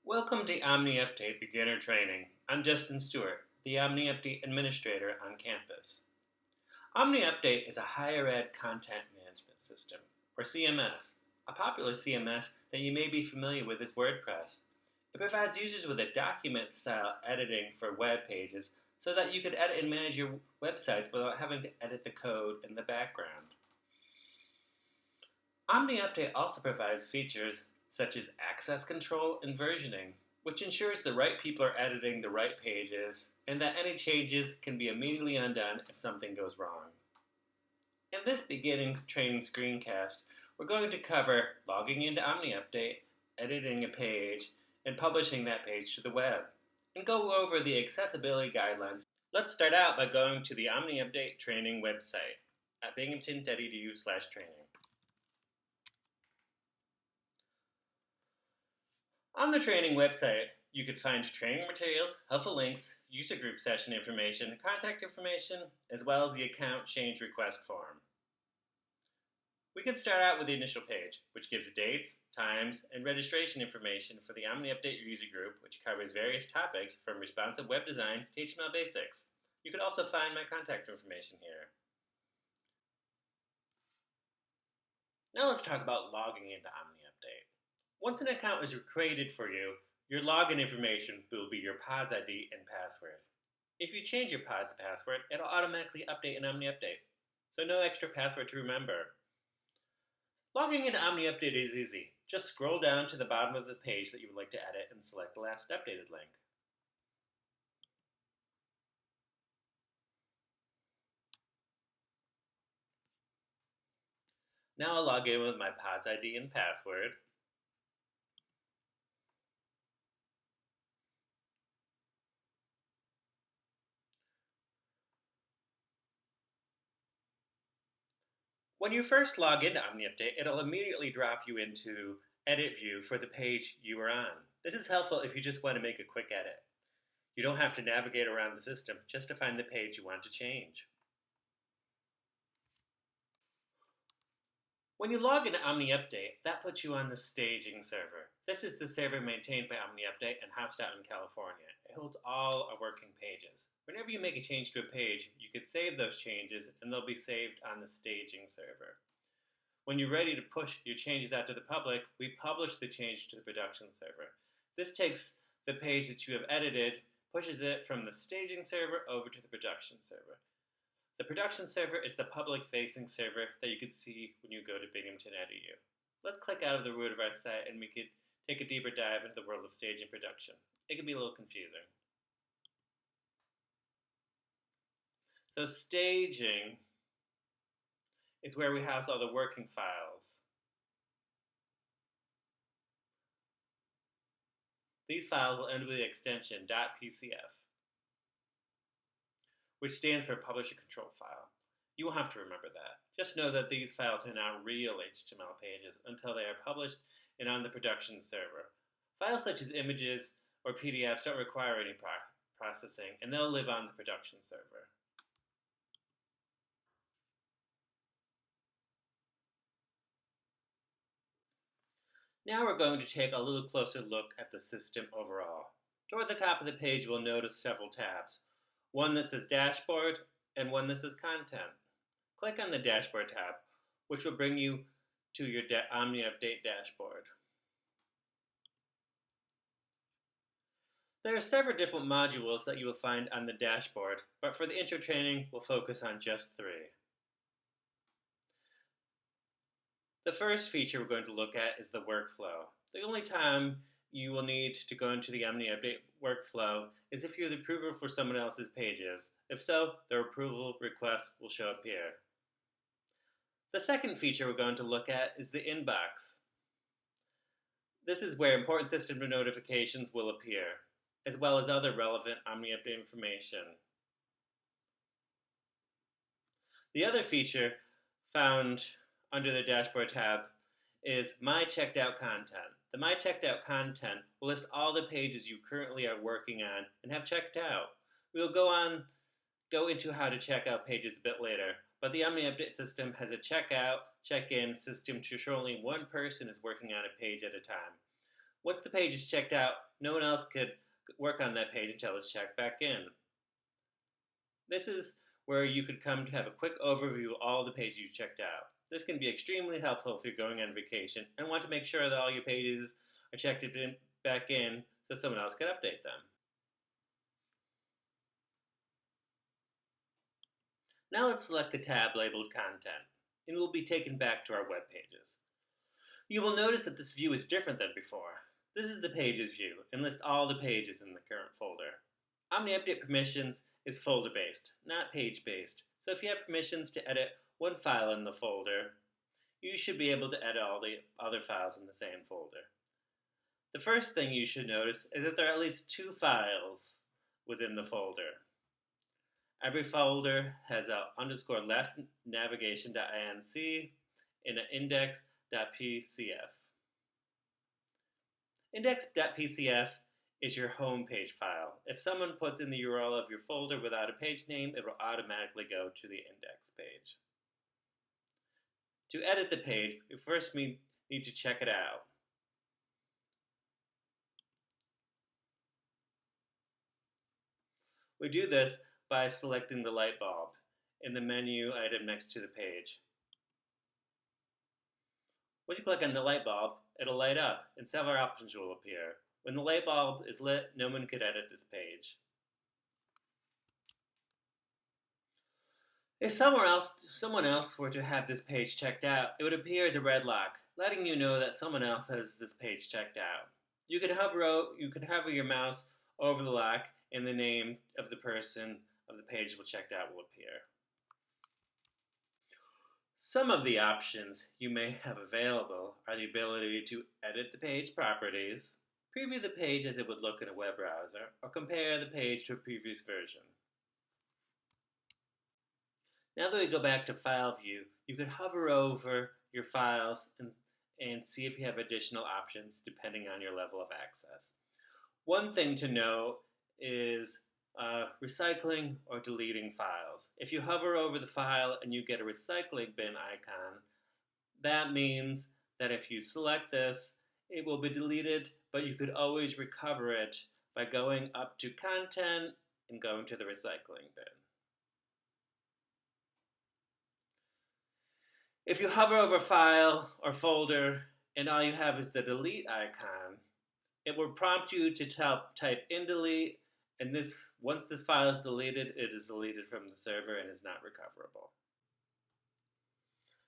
Welcome to Omni Update Beginner Training. I'm Justin Stewart, the Omni Update Administrator on campus. Omni Update is a higher ed content management system, or CMS. A popular CMS that you may be familiar with is WordPress. It provides users with a document-style editing for web pages so that you could edit and manage your websites without having to edit the code in the background. Omni Update also provides features such as access control and versioning, which ensures the right people are editing the right pages and that any changes can be immediately undone if something goes wrong. In this beginning training screencast, we're going to cover logging into Omni Update, editing a page, and publishing that page to the web, and go over the accessibility guidelines. Let's start out by going to the Omni Update training website at binghamton.edu/training. On the training website, you can find training materials, helpful links, user group session information, contact information, as well as the account change request form. We can start out with the initial page, which gives dates, times, and registration information for the Omni Update user group, which covers various topics from responsive web design to HTML basics. You can also find my contact information here. Now let's talk about logging into Omni Update. Once an account is created for you, your login information will be your PODS ID and password. If you change your PODS password, it'll automatically update in Omni Update, so no extra password to remember. Logging into Omni Update is easy. Just scroll down to the bottom of the page that you would like to edit and select the last updated link. Now I'll log in with my PODS ID and password. When you first log into Omni Update, it'll immediately drop you into Edit View for the page you are on. This is helpful if you just want to make a quick edit. You don't have to navigate around the system just to find the page you want to change. When you log into Omni Update, that puts you on the staging server. This is the server maintained by Omni Update and housed out in California. It holds all our working pages. Whenever you make a change to a page, you could save those changes and they'll be saved on the staging server. When you're ready to push your changes out to the public, we publish the change to the production server. This takes the page that you have edited, pushes it from the staging server over to the production server. The production server is the public-facing server that you can see when you go to binghamton.edu. Let's click out of the root of our site and we could take a deeper dive into the world of staging production. It can be a little confusing. So staging is where we house all the working files. These files will end with the extension .pcf, which stands for Publisher Control File. You will have to remember that. Just know that these files are not real HTML pages until they are published and on the production server. Files such as images or PDFs don't require any processing, and they'll live on the production server. Now we're going to take a little closer look at the system overall. Toward the top of the page, you'll notice several tabs. One that says Dashboard and one that says Content. Click on the Dashboard tab, which will bring you to your Omni Update dashboard. There are several different modules that you will find on the dashboard, but for the intro training, we'll focus on just 3. The first feature we're going to look at is the workflow. The only time you will need to go into the Omni Update workflow is if you're the approver for someone else's pages. If so, their approval request will show up here. The second feature we're going to look at is the inbox. This is where important system notifications will appear, as well as other relevant Omni Update information. The other feature found under the Dashboard tab is My Checked Out Content. The My Checked Out Content will list all the pages you currently are working on and have checked out. We'll go into how to check out pages a bit later, but the Omni Update system has a checkout, check-in system to ensure only one person is working on a page at a time. Once the page is checked out, no one else could work on that page until it's checked back in. This is where you could come to have a quick overview of all the pages you checked out. This can be extremely helpful if you're going on vacation and want to make sure that all your pages are checked back in so someone else can update them. Now let's select the tab labeled Content, and we'll be taken back to our web pages. You will notice that this view is different than before. This is the Pages view and lists all the pages in the current folder. OmniUpdate permissions is folder-based, not page-based, so if you have permissions to edit one file in the folder, you should be able to edit all the other files in the same folder. The first thing you should notice is that there are at least 2 files within the folder. Every folder has a _left navigation.inc and an index.pcf. Index.pcf is your home page file. If someone puts in the URL of your folder without a page name, it will automatically go to the index page. To edit the page, we first need to check it out. We do this by selecting the light bulb in the menu item next to the page. When you click on the light bulb, it'll light up and several options will appear. When the light bulb is lit, no one could edit this page. If someone else were to have this page checked out, it would appear as a red lock, letting you know that someone else has this page checked out. You could hover your mouse over the lock and the name of the person of the page checked out will appear. Some of the options you may have available are the ability to edit the page properties, preview the page as it would look in a web browser, or compare the page to a previous version. Now that we go back to File View, you can hover over your files and see if you have additional options depending on your level of access. One thing to know is recycling or deleting files. If you hover over the file and you get a recycling bin icon, that means that if you select this, it will be deleted, but you could always recover it by going up to Content and going to the recycling bin. If you hover over a file or folder and all you have is the delete icon, it will prompt you to type in delete, and once this file is deleted, it is deleted from the server and is not recoverable.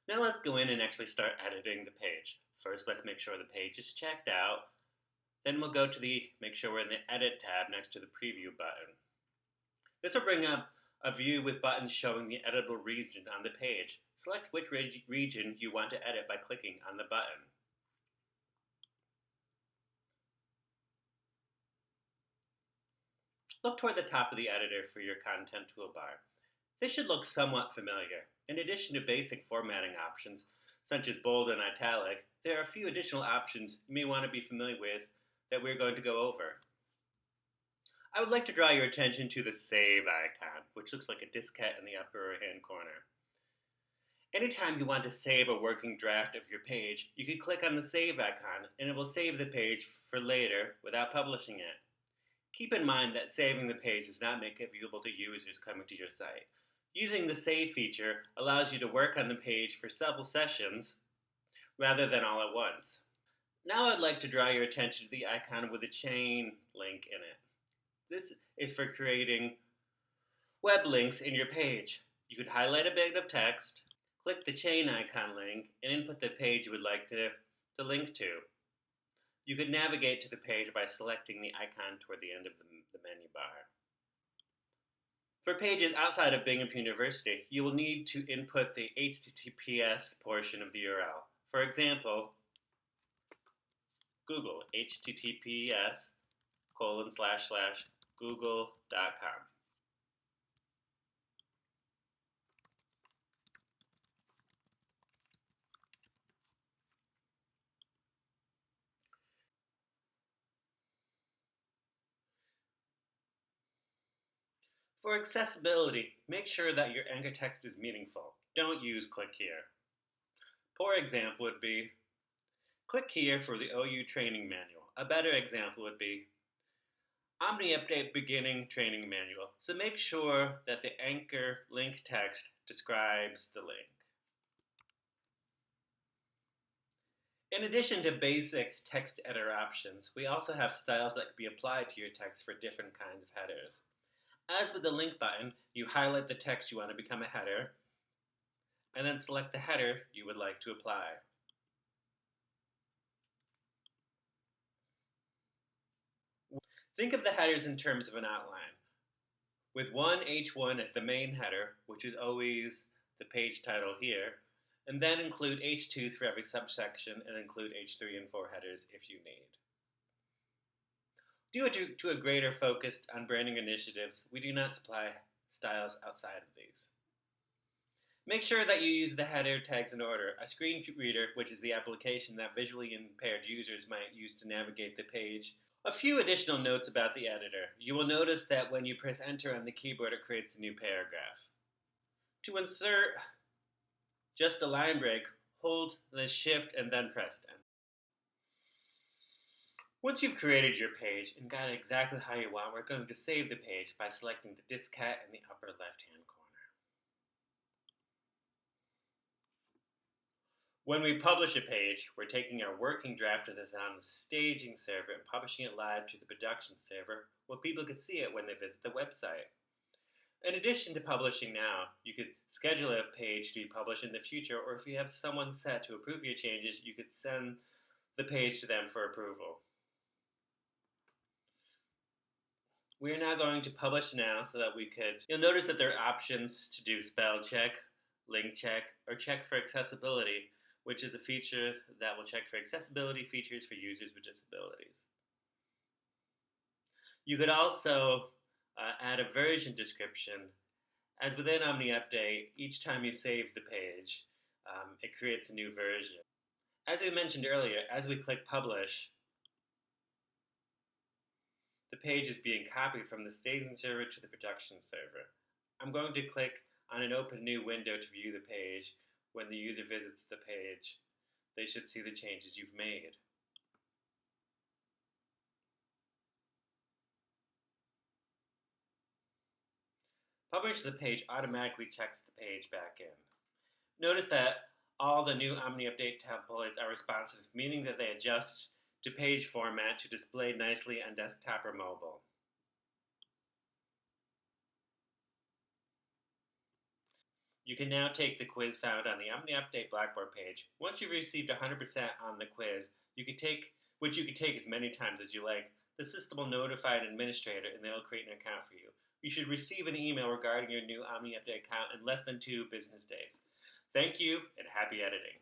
Now let's go in and actually start editing the page. First, let's make sure the page is checked out. Then we'll go to make sure we're in the Edit tab next to the Preview button. This will bring up a view with buttons showing the editable region on the page. Select which region you want to edit by clicking on the button. Look toward the top of the editor for your content toolbar. This should look somewhat familiar. In addition to basic formatting options, such as bold and italic, there are a few additional options you may want to be familiar with that we're going to go over. I would like to draw your attention to the Save icon, which looks like a diskette in the upper hand corner. Anytime you want to save a working draft of your page, you can click on the Save icon and it will save the page for later without publishing it. Keep in mind that saving the page does not make it viewable to users coming to your site. Using the Save feature allows you to work on the page for several sessions rather than all at once. Now I'd like to draw your attention to the icon with a chain link in it. This is for creating web links in your page. You could highlight a bit of text, click the chain icon link, and input the page you would like to link to. You could navigate to the page by selecting the icon toward the end of the menu bar. For pages outside of Binghamton University, you will need to input the HTTPS portion of the URL. For example, Google, https://google.com. For accessibility, make sure that your anchor text is meaningful. Don't use click here. Poor example would be, click here for the OU training manual. A better example would be Omni Update Beginning Training Manual. So make sure that the anchor link text describes the link. In addition to basic text editor options, we also have styles that can be applied to your text for different kinds of headers. As with the link button, you highlight the text you want to become a header, and then select the header you would like to apply. Think of the headers in terms of an outline, with one H1 as the main header, which is always the page title here, and then include H2s for every subsection and include H3 and 4 headers if you need. Due to a greater focus on branding initiatives, we do not supply styles outside of these. Make sure that you use the header tags in order. A screen reader, which is the application that visually impaired users might use to navigate the page. A few additional notes about the editor. You will notice that when you press enter on the keyboard, it creates a new paragraph. To insert just a line break, hold the shift and then press enter. Once you've created your page and got it exactly how you want, we're going to save the page by selecting the diskette in the upper left-hand corner. When we publish a page, we're taking our working draft of this on the staging server and publishing it live to the production server where people could see it when they visit the website. In addition to publishing now, you could schedule a page to be published in the future, or if you have someone set to approve your changes, you could send the page to them for approval. We are now going to publish now so that you'll notice that there are options to do spell check, link check, or check for accessibility, which is a feature that will check for accessibility features for users with disabilities. You could also add a version description. As within Omni Update, each time you save the page, it creates a new version. As we mentioned earlier, as we click Publish, the page is being copied from the staging server to the production server. I'm going to click on an open new window to view the page. When the user visits the page, they should see the changes you've made. Publish the page automatically checks the page back in. Notice that all the new Omni Update templates are responsive, meaning that they adjust to page format to display nicely on desktop or mobile. You can now take the quiz found on the Omni Update Blackboard page. Once you've received 100% on the quiz, which you can take as many times as you like, the system will notify an administrator and they'll create an account for you. You should receive an email regarding your new Omni Update account in less than 2 business days. Thank you and happy editing.